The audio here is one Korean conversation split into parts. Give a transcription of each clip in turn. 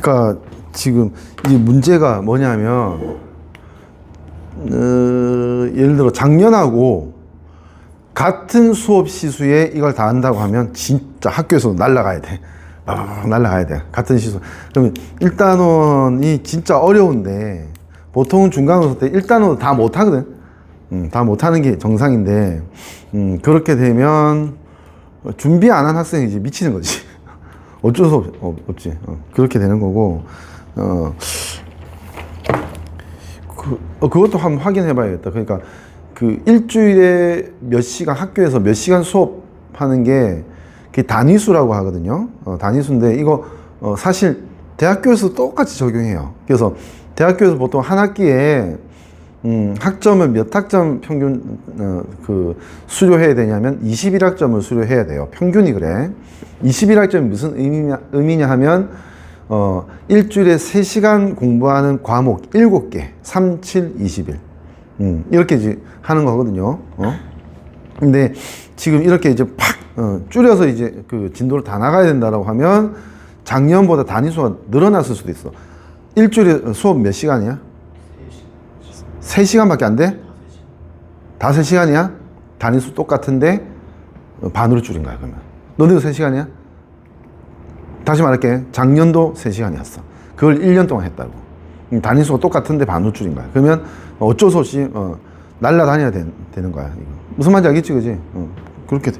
그러니까 지금 이 문제가 뭐냐면 예를 들어 작년하고 같은 수업 시수에 이걸 다 한다고 하면 진짜 학교에서 날아가야 돼. 날아가야 돼. 같은 시수. 그러면 1단원이 진짜 어려운데 보통은 중간고사 때 1단원도 다 못하거든. 다 못하는 게 정상인데 그렇게 되면 준비 안 한 학생이 이제 미치는 거지. 어쩔 수 없지. 그렇게 되는 거고 그것도 한번 확인해 봐야겠다. 그러니까 그 일주일에 몇 시간 학교에서 몇 시간 수업하는 게 그게 단위수라고 하거든요. 단위수인데 이거 사실 대학교에서 똑같이 적용해요. 그래서 대학교에서 보통 한 학기에 학점을 몇 학점 평균 그 수료해야 되냐면 21학점을 수료해야 돼요. 평균이 그래. 21학점이 무슨 의미냐 하면 일주일에 3시간 공부하는 과목 7개 3, 7, 21 이렇게 이제 하는 거거든요. 근데 지금 이렇게 이제 팍 줄여서 이제 그 진도를 다 나가야 된다라고 하면 작년보다 단위수가 늘어났을 수도 있어. 일주일에 수업 몇 시간이야? 3시간밖에 안 돼? 다 3시간이야? 단위수 똑같은데 반으로 줄인 거야. 그러면 너네도 3시간이야? 다시 말할게. 작년도 3시간이었어. 그걸 1년 동안 했다고. 단위수가 똑같은데 반으로 줄인 거야. 그러면 어쩔 수 없이 날라다녀야 되는 거야. 이거. 무슨 말인지 알겠지, 그지? 그렇게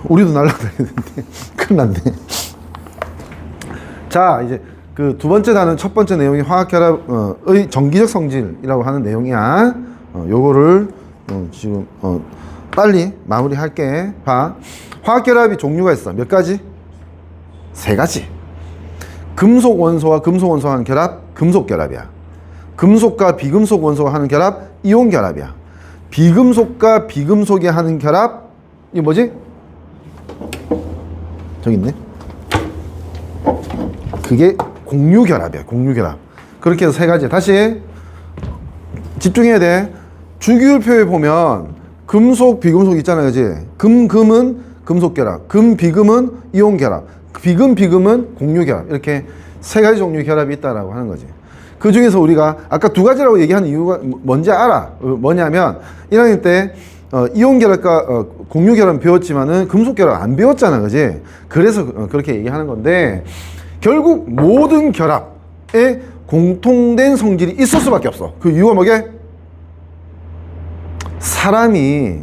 우리도 날라다니는데 큰일 났네. 자, 이제 그 두 번째 단은 첫 번째 내용이 화학결합의 정기적 성질이라고 하는 내용이야. 요거를 지금 빨리 마무리할게. 봐. 화학결합이 종류가 있어. 몇 가지? 3가지. 금속 원소와 금속 원소가 하는 결합, 금속 결합이야. 금속과 비금속 원소가 하는 결합, 이온 결합이야. 비금속과 비금속이 하는 결합, 이게 뭐지? 저기 있네. 그게 공유결합이야. 공유결합. 그렇게 해서 3가지. 다시 집중해야 돼. 주기율표에 보면 금속, 비금속 있잖아요. 그지? 금은 금속결합, 비금은 이온결합, 비금은 공유결합. 이렇게 3가지 종류의 결합이 있다라고 하는 거지. 그 중에서 우리가 아까 2가지라고 얘기하는 이유가 뭔지 알아? 뭐냐면 1학년 때 이온결합과 공유결합 배웠지만은 금속결합 안 배웠잖아. 그지? 그래서 그렇게 얘기하는 건데 결국 모든 결합에 공통된 성질이 있을 수밖에 없어. 그 이유가 뭐게? 사람이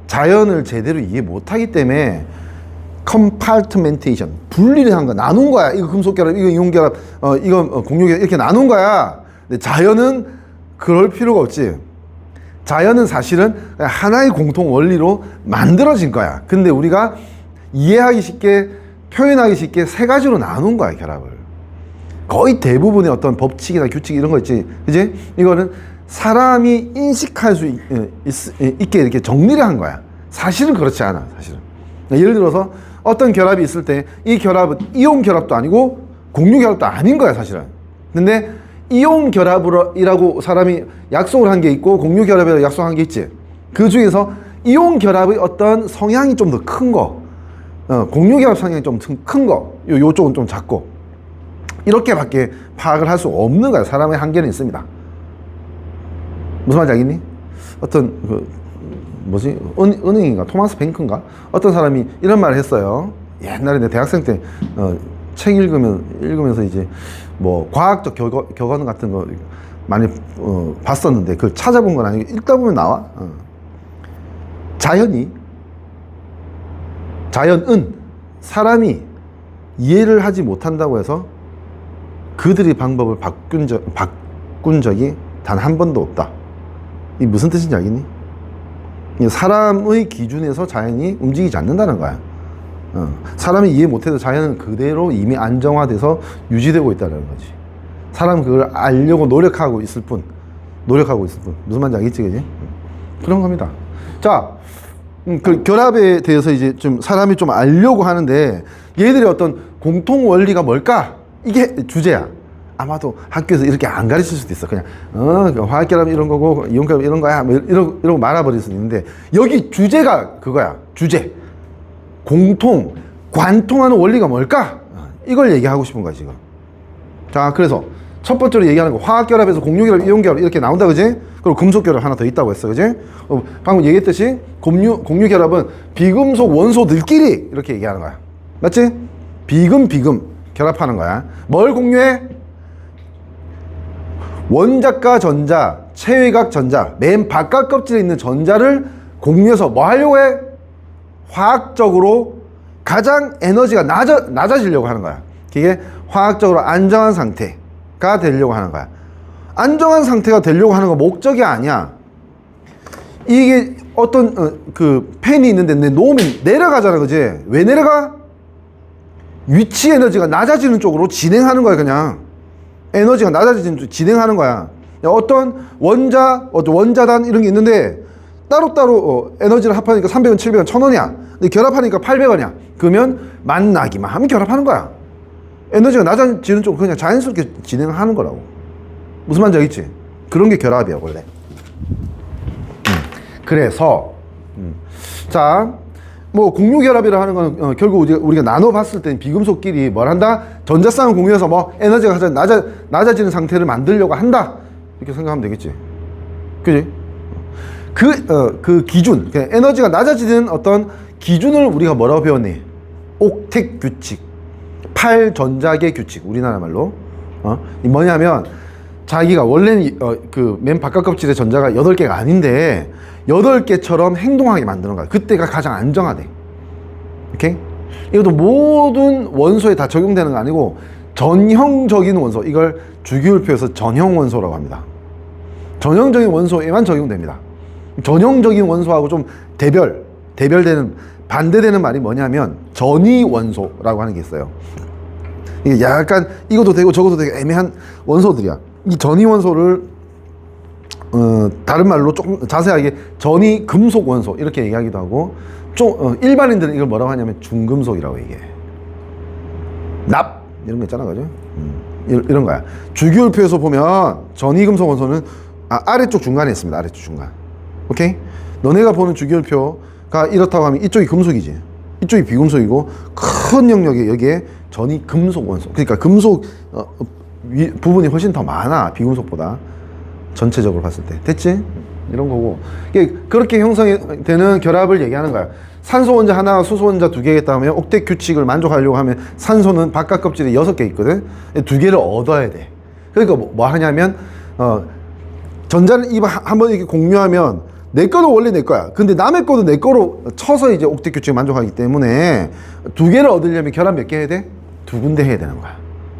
자연을 제대로 이해 못하기 때문에 컴파트멘테이션, 분리를 한 거야. 나눈 거야. 이거 금속결합, 이거 이온결합, 이거 공유결합 이렇게 나눈 거야. 근데 자연은 그럴 필요가 없지. 자연은 사실은 하나의 공통 원리로 만들어진 거야. 근데 우리가 이해하기 쉽게, 표현하기 쉽게 3가지로 나눈 거야, 결합을. 거의 대부분의 어떤 법칙이나 규칙 이런 거 있지. 그지? 이거는 사람이 인식할 수 있게 이렇게 정리를 한 거야. 사실은 그렇지 않아, 사실은. 예를 들어서 어떤 결합이 있을 때 이 결합은 이온 결합도 아니고 공유 결합도 아닌 거야, 사실은. 근데 이온 결합이라고 사람이 약속을 한 게 있고 공유 결합이라고 약속한 게 있지. 그 중에서 이온 결합의 어떤 성향이 좀 더 큰 거, 공유 결합 성향이 좀 큰 거, 요쪽은 좀 작고, 이렇게밖에 파악을 할 수 없는 거야. 사람의 한계는 있습니다. 무슨 말인지 알겠니? 어떤 뭐지? 은행인가? 토마스 뱅크인가? 어떤 사람이 이런 말을 했어요. 옛날에 내 대학생 때 책 읽으면서 이제 뭐 과학적 격언 같은 거 많이 봤었는데 그걸 찾아본 건 아니고 읽다 보면 나와. 자연은 사람이 이해를 하지 못한다고 해서 그들의 방법을 바꾼 적이 단 한 번도 없다. 이게 무슨 뜻인지 알겠니? 사람의 기준에서 자연이 움직이지 않는다는 거야. 사람이 이해 못해도 자연은 그대로 이미 안정화돼서 유지되고 있다는 거지. 사람은 그걸 알려고 노력하고 있을 뿐. 무슨 말인지 알겠지, 그지? 그런 겁니다. 자, 그 결합에 대해서 이제 좀 사람이 좀 알려고 하는데 얘들의 어떤 공통 원리가 뭘까? 이게 주제야. 아마도 학교에서 이렇게 안 가르칠 수도 있어. 그냥 화학결합 이런 거고 이온결합 이런 거야 뭐 이러고 말아버릴 수도 있는데 여기 주제가 그거야. 주제. 공통, 관통하는 원리가 뭘까? 이걸 얘기하고 싶은 거야, 지금. 자, 그래서 첫 번째로 얘기하는 거 화학결합에서 공유결합, 이온결합 이렇게 나온다, 그지? 그리고 금속결합 하나 더 있다고 했어, 그지? 방금 얘기했듯이 공유결합은 비금속 원소들끼리 이렇게 얘기하는 거야. 맞지? 비금 결합하는 거야. 뭘 공유해? 원자과 전자, 체외각 전자, 맨 바깥 껍질에 있는 전자를 공유해서 뭐 하려고 해? 화학적으로 가장 에너지가 낮아지려고 하는 거야. 이게 화학적으로 안정한 상태가 되려고 하는 거야. 안정한 상태가 되려고 하는 건 목적이 아니야. 이게 어떤 그 펜이 있는데 내 놓으면 내려가잖아, 그지? 왜 내려가? 위치 에너지가 낮아지는 쪽으로 진행하는 거야. 그냥 에너지가 낮아지는 쪽으로 진행하는 거야. 어떤 원자단 이런 게 있는데 따로따로 에너지를 합하니까 300원, 700원, 1000원이야. 근데 결합하니까 800원이야. 그러면 만나기만 하면 결합하는 거야. 에너지가 낮아지는 쪽으로 그냥 자연스럽게 진행하는 거라고. 무슨 말인지 알겠지? 그런 게 결합이야, 원래. 그래서 자, 뭐 공유결합이라 하는 건 결국 우리가 나눠봤을 때 비금속끼리 뭘 한다? 전자쌍을 공유해서 뭐 에너지가 가장 낮아지는 상태를 만들려고 한다, 이렇게 생각하면 되겠지. 그지? 그 기준, 에너지가 낮아지는 어떤 기준을 우리가 뭐라고 배웠니? 옥택 규칙, 8전자계 규칙, 우리나라 말로. 이 뭐냐면 자기가 원래는 그 맨 바깥 껍질의 전자가 8개가 아닌데 8개처럼 행동하게 만드는 거야. 그때가 가장 안정하대. 오케이? 이것도 모든 원소에 다 적용되는 거 아니고 전형적인 원소, 이걸 주기율표에서 전형 원소라고 합니다. 전형적인 원소에만 적용됩니다. 전형적인 원소하고 좀 대별되는, 반대되는 말이 뭐냐면 전위 원소라고 하는 게 있어요. 이게 약간 이것도 되고 저것도 되게 애매한 원소들이야. 이 전위 원소를 다른 말로 조금 자세하게 전위 금속 원소 이렇게 얘기하기도 하고, 좀 일반인들은 이걸 뭐라고 하냐면 중금속이라고 얘기해. 납 이런 거 있잖아, 그죠? 이런 거야. 주기율표에서 보면 전위 금속 원소는 아래쪽 중간에 있습니다. 아래쪽 중간. 오케이? 너네가 보는 주기율표가 이렇다고 하면 이쪽이 금속이지, 이쪽이 비금속이고, 큰 영역에 여기에 전위 금속 원소, 그러니까 금속 부분이 훨씬 더 많아, 비금속보다. 전체적으로 봤을 때. 됐지? 이런 거고, 이게 그렇게 형성이 되는 결합을 얘기하는 거야. 산소 원자 하나, 수소 원자 2개겠다 하면 옥택 규칙을 만족하려고 하면 산소는 바깥 껍질에 6개 있거든. 2개를 얻어야 돼. 그러니까 뭐 하냐면 전자를 한번 이렇게 공유하면 내 거는 원래 내 거야. 근데 남의 거도 내 거로 쳐서 이제 옥택 규칙을 만족하기 때문에 2개를 얻으려면 결합 몇 개 해야 돼? 2군데 해야 되는 거야.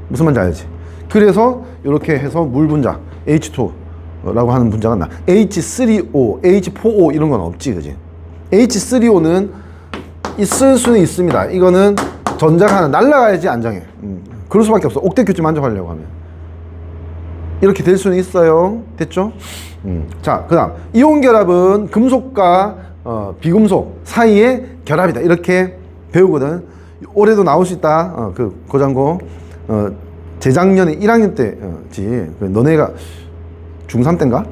무슨 말인지 알지? 그래서 이렇게 해서 물 분자 H2라고 하는 분자가 나. H3O, H4O 이런 건 없지, 그지? H3O는 있을 수는 있습니다. 이거는 전자가 하나 날아가야지 안정해. 그럴 수밖에 없어. 옥택 규칙 만족하려고 하면. 이렇게 될 수는 있어요. 됐죠? 자, 그 다음 이온 결합은 금속과 비금속 사이의 결합이다, 이렇게 배우거든. 올해도 나올 수 있다. 그 고장고 재작년에 1학년 때지. 너네가 중3 때인가?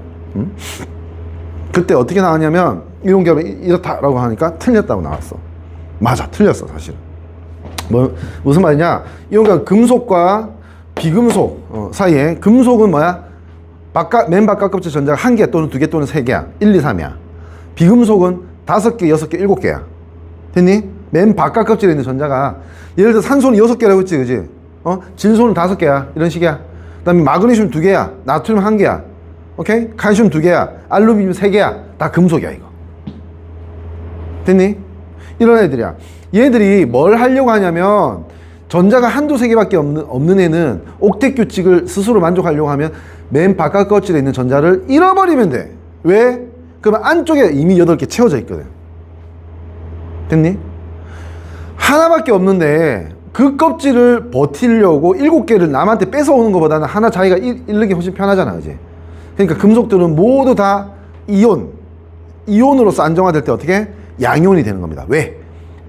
그때 어떻게 나왔냐면 이온 결합이 이렇다라고 하니까 틀렸다고 나왔어. 맞아, 틀렸어 사실은. 무슨 말이냐? 이온 결합 금속과 비금속 사이에, 금속은 뭐야? 맨 바깥 껍질 전자가 1개 또는 2개 또는 3개야. 1, 2, 3이야. 비금속은 5개, 6개, 7개야. 됐니? 맨 바깥 껍질에 있는 전자가, 예를 들어 산소는 6개라고 했지, 그지? 질소는 5개야. 이런 식이야. 그 다음에 마그네슘 2개야. 나트륨 1개야. 오케이? 칼슘 2개야. 알루미늄 3개야. 다 금속이야, 이거. 됐니? 이런 애들이야. 얘들이 뭘 하려고 하냐면, 전자가 한두 세 개밖에 없는 애는 옥택 규칙을 스스로 만족하려고 하면 맨 바깥 껍질에 있는 전자를 잃어버리면 돼. 왜? 그러면 안쪽에 이미 8개 채워져 있거든. 됐니? 하나밖에 없는데 그 껍질을 버티려고 7개를 남한테 뺏어오는 것보다는 하나 자기가 잃는 게 훨씬 편하잖아, 그지? 그러니까 금속들은 모두 다 이온으로서 안정화될 때 어떻게? 양이온이 되는 겁니다. 왜?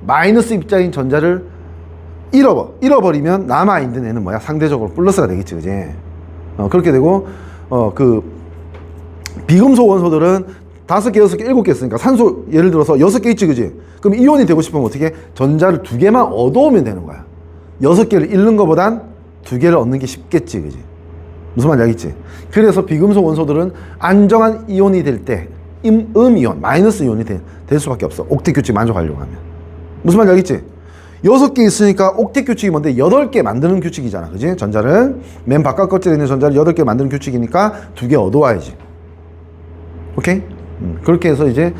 마이너스 입자인 전자를 잃어버리면 남아있는 애는 뭐야? 상대적으로 플러스가 되겠지, 그지? 그렇게 되고, 그 비금속 원소들은 5개, 6개, 7개 있으니까 산소 예를 들어서 6개 있지, 그지? 그럼 이온이 되고 싶으면 어떻게? 전자를 2개만 얻어오면 되는 거야. 6개를 잃는 것보단 두 개를 얻는 게 쉽겠지, 그지? 무슨 말인지 알겠지? 그래서 비금속 원소들은 안정한 이온이 될 때 음이온, 마이너스 이온이 될 수밖에 없어. 옥텟 규칙 만족하려고 하면. 무슨 말인지 알겠지? 6개 있으니까 옥텟 규칙이 뭔데 8개 만드는 규칙이잖아, 그지? 전자를 맨 바깥 껍질에 있는 전자를 8개 만드는 규칙이니까 2개 얻어와야지. 오케이? 그렇게 해서 이제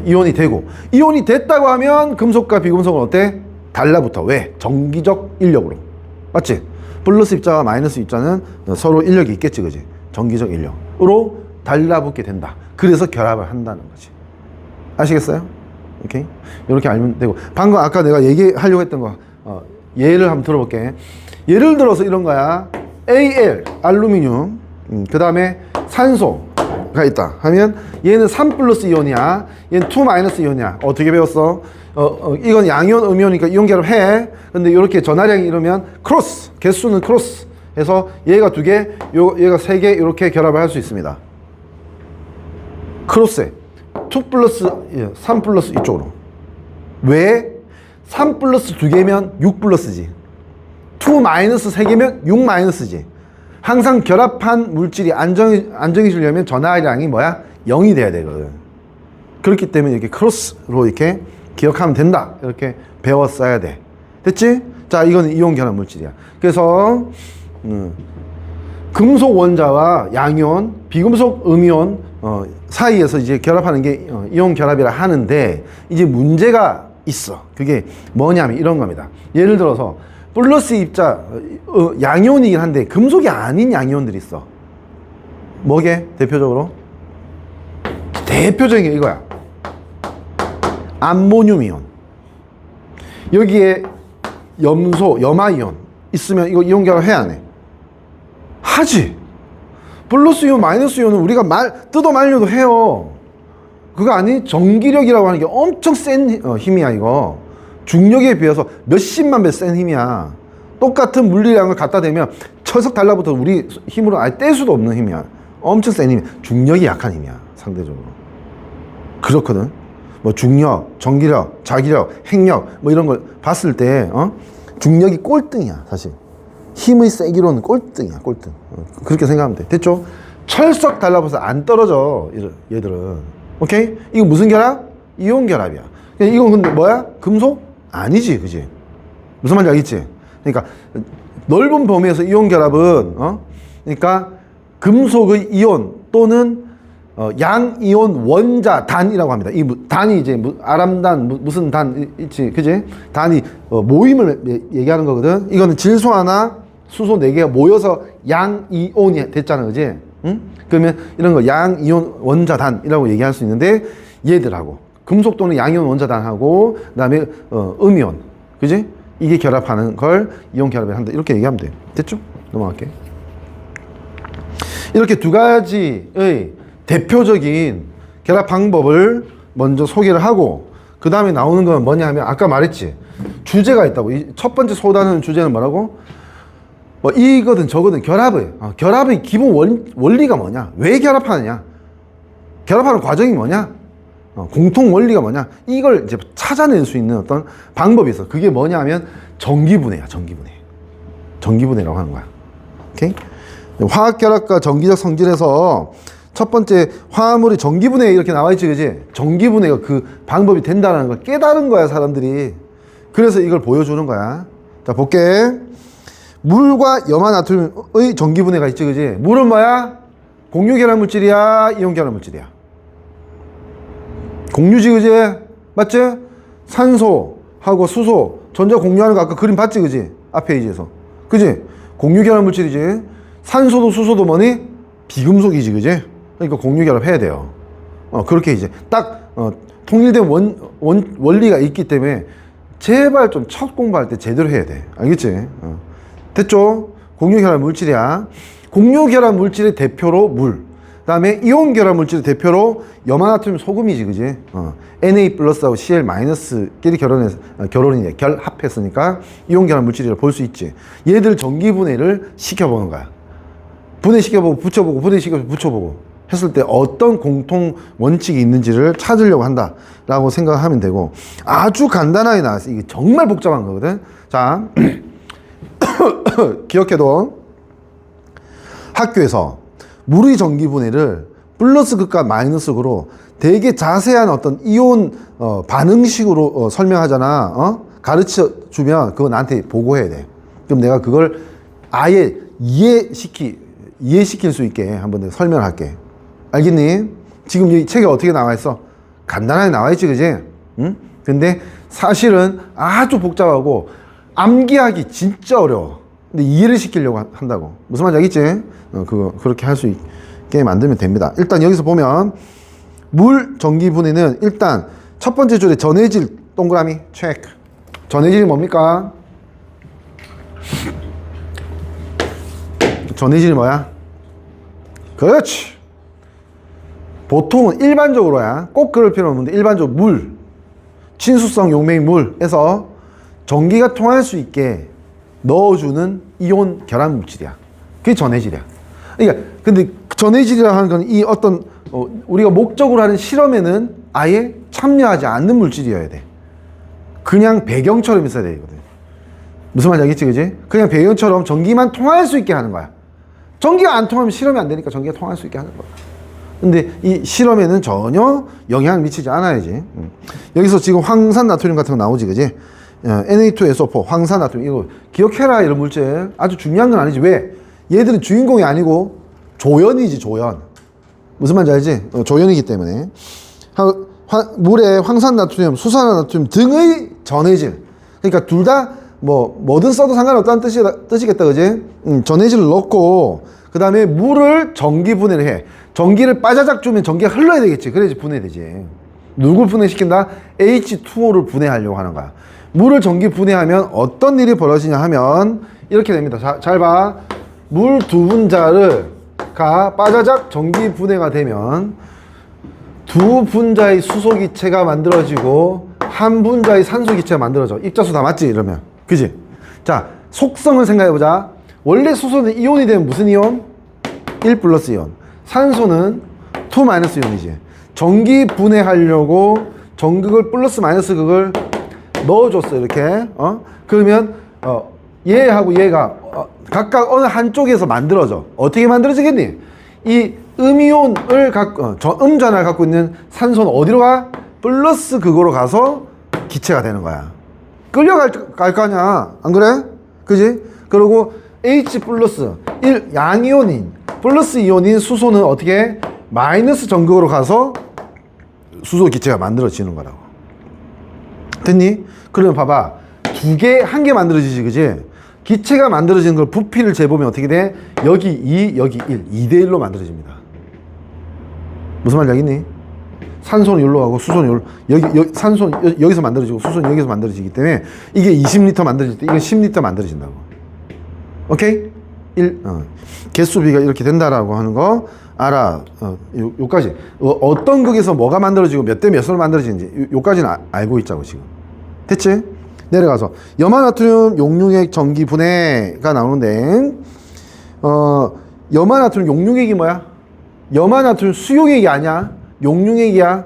이온이 되고, 이온이 됐다고 하면 금속과 비금속은 어때? 달라붙어. 왜? 정기적 인력으로. 맞지? 플러스 입자와 마이너스 입자는 서로 인력이 있겠지, 그지? 정기적 인력으로 달라붙게 된다. 그래서 결합을 한다는 거지. 아시겠어요? 오케이? 이렇게 알면 되고, 방금 아까 내가 얘기하려고 했던 거 예를 한번 들어볼게. 예를 들어서 이런 거야. Al 알루미늄, 그 다음에 산소가 있다 하면 얘는 3 플러스 이온이야, 얘는 2 마이너스 이온이야. 어떻게 배웠어? 이건 양이온 음이온이니까 이온 결합해. 근데 이렇게 전하량이 이러면 크로스, 개수는 크로스 해서 얘가 2개, 얘가 3개 이렇게 결합을 할 수 있습니다. 크로스에 2 플러스 3 플러스 이쪽으로. 왜? 3 플러스 2개면 6 플러스지, 2 마이너스 3개면 6 마이너스지. 항상 결합한 물질이 안정해지려면 전하량이 뭐야? 0이 돼야 되거든. 그렇기 때문에 이렇게 크로스로 이렇게 기억하면 된다. 이렇게 배웠어야 돼. 됐지? 자, 이거는 이온 결합 물질이야. 그래서 금속 원자와 양이온, 비금속 음이온 사이에서 이제 결합하는 게 이온 결합이라 하는데, 이제 문제가 있어. 그게 뭐냐면 이런 겁니다. 예를 들어서 플러스 입자 양이온이긴 한데 금속이 아닌 양이온들이 있어. 뭐게? 대표적으로 대표적인 게 이거야. 암모늄 이온. 여기에 염소, 염화이온 있으면 이거 이온 결합 해야 안 해? 하지. 플러스 이온, 마이너스 이온은 우리가 뜯어 말려도 해요. 그거 아니? 전기력이라고 하는 게 엄청 센 힘이야, 이거. 중력에 비해서 몇십만 배 센 힘이야. 똑같은 물리량을 갖다 대면 철석 달라붙어 우리 힘으로 아예 뗄 수도 없는 힘이야. 엄청 센 힘이야. 중력이 약한 힘이야, 상대적으로. 그렇거든. 뭐 중력, 전기력, 자기력, 핵력 뭐 이런 걸 봤을 때 중력이 꼴등이야, 사실. 힘의 세기로는 꼴등이야, 꼴등. 그렇게 생각하면 돼. 됐죠? 철석 달라붙어서 안 떨어져, 얘들은. 오케이? 이거 무슨 결합? 이온 결합이야. 이건 근데 뭐야? 금속? 아니지, 그지? 무슨 말인지 알겠지? 그러니까 넓은 범위에서 이온 결합은 그러니까 금속의 이온 또는 양이온 원자 단이라고 합니다. 이 단이 이제 아람단 무슨 단 있지, 그지? 단이 모임을 얘기하는 거거든. 이거는 질소 하나, 수소 4개가 모여서 양이온이 됐잖아, 그지? 응? 그러면 이런 거 양이온 원자단이라고 얘기할 수 있는데, 얘들하고 금속 또는 양이온 원자단하고 그다음에 음이온, 그지? 이게 결합하는 걸 이온 결합을 한다. 이렇게 얘기하면 돼. 됐죠? 넘어갈게. 이렇게 두 가지의 대표적인 결합 방법을 먼저 소개를 하고, 그 다음에 나오는 건 뭐냐 하면 아까 말했지. 주제가 있다고. 첫 번째 소다는 주제는 뭐라고? 뭐 이거든 저거든 결합의 기본 원리가 뭐냐? 왜 결합하느냐? 결합하는 과정이 뭐냐? 공통 원리가 뭐냐? 이걸 이제 찾아낼 수 있는 어떤 방법이 있어. 그게 뭐냐 하면 전기분해야, 전기분해. 전기분해라고 하는 거야. 오케이? 화학결합과 전기적 성질에서 첫 번째 화합물이 전기분해 이렇게 나와있지, 그지? 전기분해가 그 방법이 된다는 걸 깨달은 거야, 사람들이. 그래서 이걸 보여주는 거야. 자, 볼게. 물과 염화나트륨의 전기분해가 있지, 그지? 물은 뭐야? 공유결합물질이야, 이온결합물질이야? 공유지, 그지? 맞지? 산소하고 수소 전자 공유하는 거 아까 그림 봤지, 그지? 앞 페이지에서, 그지? 공유결합물질이지. 산소도 수소도 뭐니? 비금속이지, 그지? 그러니까 공유결합 해야 돼요. 그렇게 이제 딱 통일된 원리가 있기 때문에 제발 좀 첫 공부할 때 제대로 해야 돼. 알겠지? 됐죠? 공유결합 물질이야. 공유결합 물질의 대표로 물, 그 다음에 이온 결합 물질의 대표로 염화나트륨 소금이지, 그지? Na 플러스하고 Cl 마이너스끼리 결합했으니까 이온 결합 물질이라고 볼 수 있지. 얘들 전기분해를 시켜보는 거야. 분해시켜보고 붙여보고 분해시켜보고 붙여보고 했을 때 어떤 공통 원칙이 있는지를 찾으려고 한다라고 생각하면 되고, 아주 간단하게 나왔어. 이게 정말 복잡한 거거든. 자, 기억해도 학교에서 물의 전기 분해를 플러스 극과 마이너스 극으로 되게 자세한 어떤 이온 반응식으로 설명하잖아. 가르쳐 주면 그거 나한테 보고해야 돼. 그럼 내가 그걸 아예 이해시킬 수 있게 한번 내가 설명을 할게. 알겠니? 지금 이 책에 어떻게 나와 있어? 간단하게 나와 있지, 그지? 응? 근데 사실은 아주 복잡하고 암기하기 진짜 어려워. 근데 이해를 시키려고 한다고. 무슨 말인지 알겠지? 그거 그렇게 할 수 있게 만들면 됩니다. 일단 여기서 보면 물 전기 분해는 일단 첫 번째 줄에 전해질 동그라미 체크. 전해질이 뭡니까? 전해질이 뭐야? 그렇지. 보통은 일반적으로야. 꼭 그럴 필요는 없는데 일반적으로 물, 친수성 용매인 물에서 전기가 통할 수 있게 넣어주는 이온 결합 물질이야. 그게 전해질이야. 그러니까 근데 전해질이라 하는 건 이 어떤 우리가 목적으로 하는 실험에는 아예 참여하지 않는 물질이어야 돼. 그냥 배경처럼 있어야 되거든. 무슨 말인지 알겠지, 그지? 그냥 배경처럼 전기만 통할 수 있게 하는 거야. 전기가 안 통하면 실험이 안 되니까 전기가 통할 수 있게 하는 거야. 근데 이 실험에는 전혀 영향을 미치지 않아야지. 여기서 지금 황산 나트륨 같은 거 나오지, 그지? Na2SO4 황산 나트륨 이거 기억해라. 이런 물질 아주 중요한 건 아니지. 왜? 얘들은 주인공이 아니고 조연이지, 조연. 무슨 말인지 알지? 조연이기 때문에 물에 황산 나트륨, 수산 나트륨 등의 전해질. 그러니까 둘 다 뭐든 써도 상관없다는 뜻이겠다, 그지? 전해질을 넣고 그 다음에 물을 전기 분해를 해. 전기를 빠자작 주면 전기가 흘러야 되겠지. 그래야지 분해되지. 누굴 분해시킨다? H2O를 분해하려고 하는 거야. 물을 전기 분해하면 어떤 일이 벌어지냐 하면 이렇게 됩니다. 잘 봐. 물 두 분자가 빠자작 전기 분해가 되면 두 분자의 수소기체가 만들어지고 한 분자의 산소기체가 만들어져. 입자수 다 맞지? 이러면. 그지? 자, 속성을 생각해보자. 원래 수소는 이온이 되면 무슨 이온? 1 플러스 이온. 산소는 2 마이너스 이온이지. 전기 분해하려고 전극을 플러스 마이너스 극을 넣어줬어, 이렇게. 그러면 얘하고 얘가 각각 어느 한쪽에서 만들어져. 어떻게 만들어지겠니? 이 음이온을 음전화를 갖고 있는 산소는 어디로 가? 플러스 극으로 가서 기체가 되는 거야. 끌려갈 거 아니야. 안 그래? 그지? 그리고 H 플러스 1 양이온인 플러스 이온인 수소는 어떻게? 마이너스 전극으로 가서 수소 기체가 만들어지는 거라고. 됐니? 그러면 봐봐. 한 개 만들어지지, 그지? 기체가 만들어지는 걸 부피를 재보면 어떻게 돼? 여기 2, 여기 1. 2대1로 만들어집니다. 무슨 말인지 알겠니? 산소는 여기로 가고 수소는 산소는 여기서 만들어지고 수소는 여기서 만들어지기 때문에 이게 20리터 만들어질 때 이건 10리터 만들어진다고. 오케이? 개수비가 이렇게 된다라고 하는 거 알아. 요까지. 어떤 극에서 뭐가 만들어지고 몇 대 몇으로 만들어지는지 요까지는 알고 있자고 지금. 됐지? 내려가서 염화나트륨 용융액 전기 분해가 나오는데 염화나트륨 용융액이 뭐야? 염화나트륨 수용액이 아니야. 용융액이야.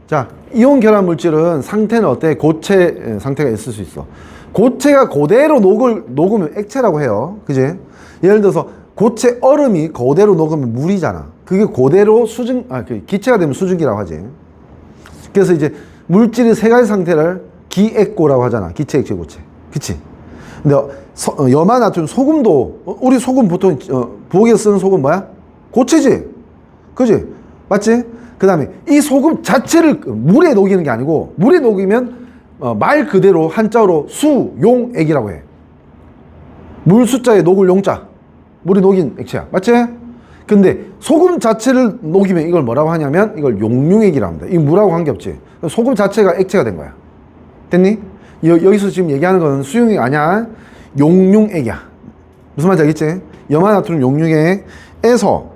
자, 이온 결합 물질은 상태는 어때? 고체 상태가 있을 수 있어. 고체가 그대로 녹으면 액체라고 해요. 그지? 예를 들어서 고체 얼음이 그대로 녹으면 물이잖아. 그게 그대로 기체가 되면 수증기라고 하지. 그래서 이제 물질의 세 가지 상태를 기액고라고 하잖아. 기체, 액체, 고체. 그치? 근데 염화나트륨 소금도 우리 소금 보통 부엌에 쓰는 소금 뭐야? 고체지? 그지? 맞지? 그 다음에 이 소금 자체를 물에 녹이는 게 아니고 물에 녹이면 말 그대로 한자어로 수용액이라고 해. 물 숫자에 녹을 용자. 물이 녹인 액체야. 맞지? 근데 소금 자체를 녹이면 이걸 뭐라고 하냐면 이걸 용융액이라고 합니다. 이거 물하고 관계없지. 소금 자체가 액체가 된 거야. 됐니? 여기서 지금 얘기하는 건 수용액이 아니야. 용융액이야. 무슨 말인지 알겠지? 염화나트륨 용융액에서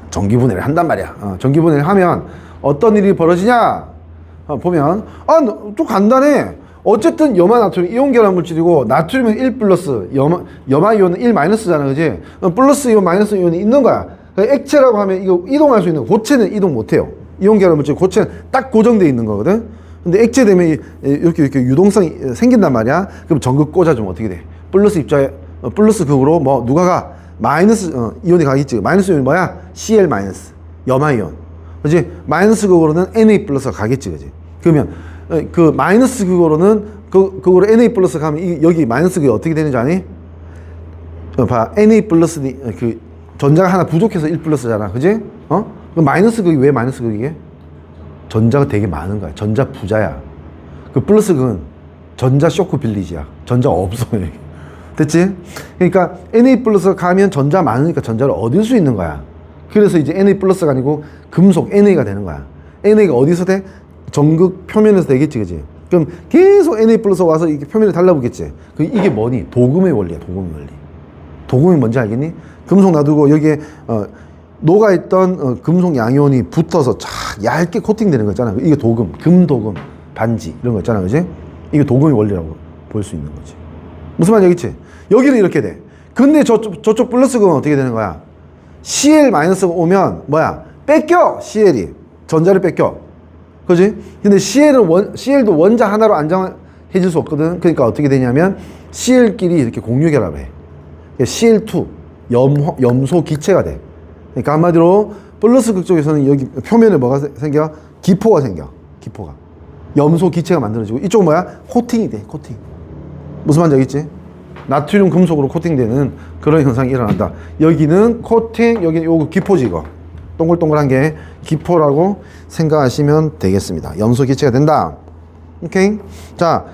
전기분해를 한단 말이야. 전기분해를 하면 어떤 일이 벌어지냐? 보면 좀 간단해. 어쨌든 염화나트륨 이온 결합 물질이고 나트륨은 1 플러스 염화이온은 1 마이너스잖아, 그지? 플러스 이온 마이너스 이온이 있는 거야. 액체라고 하면 이거 이동할 수 있는, 고체는 이동 못해요. 이온 결합 물질 고체는 딱 고정되어 있는 거거든. 근데 액체 되면 이렇게 유동성이 생긴단 말이야. 그럼 전극 꽂아주면 어떻게 돼? 플러스 입자에 플러스 극으로 뭐 누가가 마이너스 이온이 가겠지. 마이너스 이온이 뭐야? Cl 마이너스 염화이온. 그지? 마이너스 극으로는 Na 플러스가 가겠지, 그지? 그러면 그 마이너스 극으로는 그거로 Na 플러스 가면 여기 마이너스 극이 어떻게 되는지 아니? 봐, Na 플러스 그 전자가 하나 부족해서 1 플러스잖아, 그지? 그 마이너스 극이 왜 마이너스 극이게? 전자가 되게 많은 거야. 전자 부자야. 그 플러스 극은 전자 쇼크 빌리지야. 전자가 없어. 됐지? 그러니까 Na 플러스가 가면 전자 많으니까 전자를 얻을 수 있는 거야. 그래서 이제 Na 플러스가 아니고 금속 NA가 되는 거야. NA가 어디서 돼? 전극 표면에서 되겠지, 그지? 그럼 계속 Na 플러스 와서 이게 표면에 달라붙겠지. 이게 뭐니? 도금의 원리야, 도금의 원리. 도금이 뭔지 알겠니? 금속 놔두고 여기에 녹아있던 금속 양이온이 붙어서 쫙 얇게 코팅되는 거 있잖아. 이게 도금, 금도금, 반지 이런 거 있잖아, 그지? 이게 도금의 원리라고 볼 수 있는 거지. 무슨 말인지 알겠지? 여기는 이렇게 돼. 근데 저쪽 플러스 극은 어떻게 되는 거야? Cl 마이너스가 오면 뭐야? 뺏겨! Cl이 전자를 뺏겨. 그지? 근데 Cl도 원자 하나로 안정해질 수 없거든. 그러니까 어떻게 되냐면 Cl끼리 이렇게 공유 결합해. Cl2 염소 기체가 돼. 그러니까 한마디로 플러스 극 쪽에서는 여기 표면에 뭐가 생겨? 기포가 생겨. 기포가. 염소 기체가 만들어지고 이쪽은 뭐야? 코팅이 돼. 코팅. 무슨 말인지 알겠지? 나트륨 금속으로 코팅되는 그런 현상이 일어난다. 여기는 코팅, 여기는 요거 기포지, 이거. 동글동글한 게 기포라고 생각하시면 되겠습니다. 염소 기체가 된다. 오케이? 자,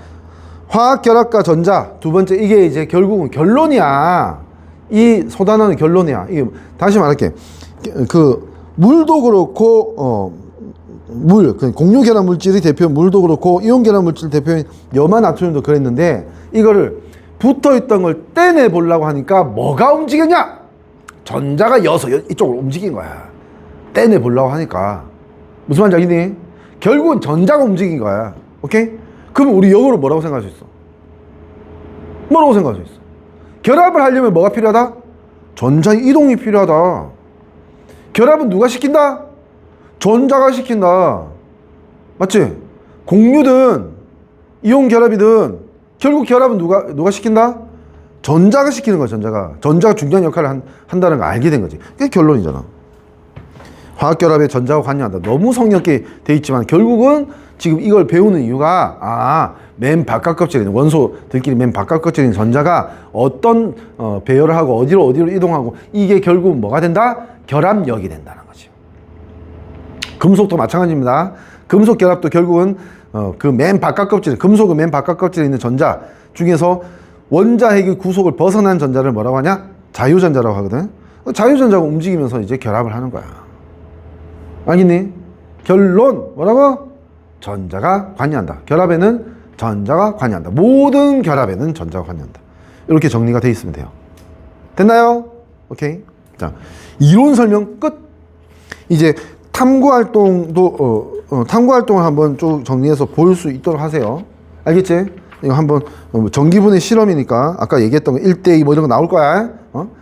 화학 결합과 전자. 두 번째, 이게 이제 결국은 결론이야. 이 소단원의 결론이야. 이게 다시 말할게. 물도 그렇고, 공유 결합 물질이 대표 물도 그렇고, 이온 결합 물질 대표인 염화 나트륨도 그랬는데, 이거를 붙어 있던 걸 떼내 보려고 하니까 뭐가 움직였냐? 전자가 여서 이쪽으로 움직인 거야. 떼내 보려고 하니까. 무슨 말인지 알겠니? 결국은 전자가 움직인 거야. 오케이? 그럼 우리 역으로 뭐라고 생각할 수 있어? 뭐라고 생각할 수 있어? 결합을 하려면 뭐가 필요하다? 전자 이동이 필요하다. 결합은 누가 시킨다? 전자가 시킨다. 맞지? 공유든 이온 결합이든 결국 결합은 누가 시킨다? 전자가 시키는 거야, 전자가. 전자가 중요한 역할을 한다는 걸 알게 된 거지. 그게 결론이잖아. 화학 결합에 전자가 관여한다. 너무 성역게 돼 있지만 결국은 지금 이걸 배우는 이유가 맨 바깥 껍질에 있는 원소들끼리 맨 바깥 껍질에 있는 전자가 어떤 배열을 하고 어디로 이동하고 이게 결국 뭐가 된다? 결합력이 된다는 거지. 금속도 마찬가지입니다. 금속 결합도 결국은 그 맨 바깥 껍질, 금속의 맨 바깥 껍질에 있는 전자 중에서 원자핵의 구속을 벗어난 전자를 뭐라고 하냐? 자유전자라고 하거든. 자유전자가 움직이면서 이제 결합을 하는 거야. 알겠니? 결론 뭐라고? 전자가 관여한다. 결합에는 전자가 관여한다. 모든 결합에는 전자가 관여한다. 이렇게 정리가 돼 있으면 돼요. 됐나요? 오케이. 자, 이론 설명 끝. 이제 탐구 활동도 탐구 활동을 한번 쭉 정리해서 볼 수 있도록 하세요. 알겠지? 이거 한번 전기분해 실험이니까 아까 얘기했던 거 1대2 뭐 이런 거 나올 거야.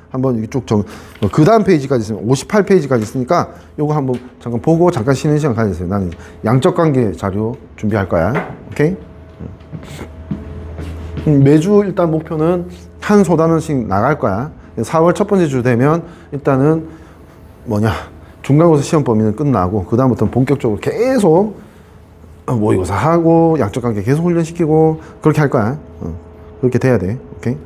한번 쭉 그 다음 페이지까지 있으면 58페이지까지 있으니까 요거 한번 잠깐 보고 잠깐 쉬는 시간 가지세요. 나는 양적 관계 자료 준비할 거야. 오케이? 매주 일단 목표는 한 소단원씩 나갈 거야. 4월 첫 번째 주 되면 일단은 중간고사 시험 범위는 끝나고 그 다음부터는 본격적으로 계속 모의고사 하고 양적 관계 계속 훈련시키고 그렇게 할 거야. 그렇게 돼야 돼. 오케이?